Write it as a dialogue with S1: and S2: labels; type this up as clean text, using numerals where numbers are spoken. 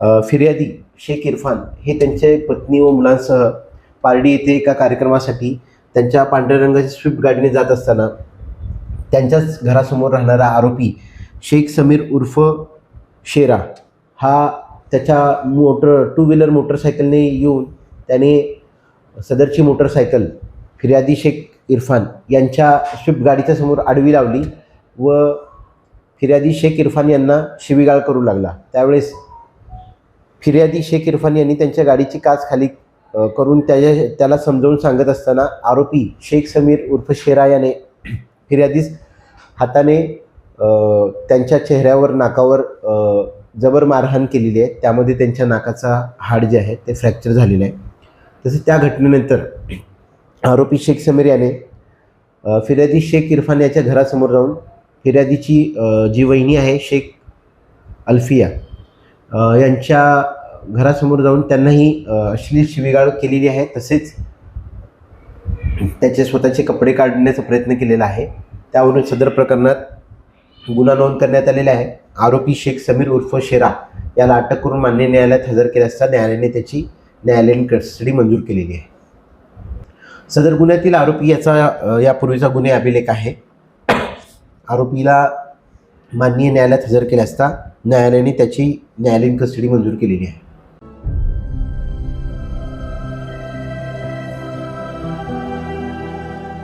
S1: फिर्यादी शेख इरफान हे त्यांचे पत्नी व मुलांसह पारडी येथे एका कार्यक्रमासाठी त्यांच्या पांढऱ्या रंगाच्या स्विफ्ट गाडीने जात असताना त्यांच्याच घरासमोर राहणारा आरोपी शेख समीर उर्फ शेरा हा त्याच्या टू व्हीलर मोटरसायकलने येऊन त्याने सदरची मोटरसायकल फिर्यादी शेख इरफान यांच्या स्विफ्ट गाडीच्या समोर आडवी लावली व फिर्यादी शेख इरफान यांना शिवीगाळ करू लागला। त्यावेळेस फिर्यादी शेख इरफान यांनी त्यांच्या गाडीची काच खाली करून त्याला समजावून सांगत असताना आरोपी शेख समीर उर्फ शेरा याने फिर्यादीस हाताने त्यांच्या चेहऱ्यावर नाकावर जबर मारहाण केलेली आहे। त्यामध्ये त्यांच्या नाकाचा हाड जे आहे ते फ्रॅक्चर झालेलं आहे। तसेच त्या घटनेनंतर आरोपी शेख समीर याने फिर्यादी शेख इरफान याच्या घरासमोर जाऊन फिर्यादीची जी वहिनी आहे शेख अल्फिया यांच्या घरासमोर जाऊन त्यांनाही अश्लील शिवीगाळ केलेली आहे। तसेच त्याचे स्वतःचे कपडे काढण्याचा प्रयत्न केलेला आहे। त्यावरून सदर प्रकरणात गुन्हा नोंद करण्यात आलेला आहे। आरोपी शेख समीर उर्फ शेरा याला अटक करून मान्य न्यायालयात हजर केले असता न्यायालयाने त्याची न्यायालयीन कस्टडी मंजूर केलेली आहे। सदर गुन्ह्यातील आरोपी याचा यापूर्वीचा गुन्हे अभिलेख आहे। आरोपीला माननीय न्यायालयात हजर केले असता न्यायालयाने त्याची न्यायालयीन कस्टडी मंजूर केलेली आहे।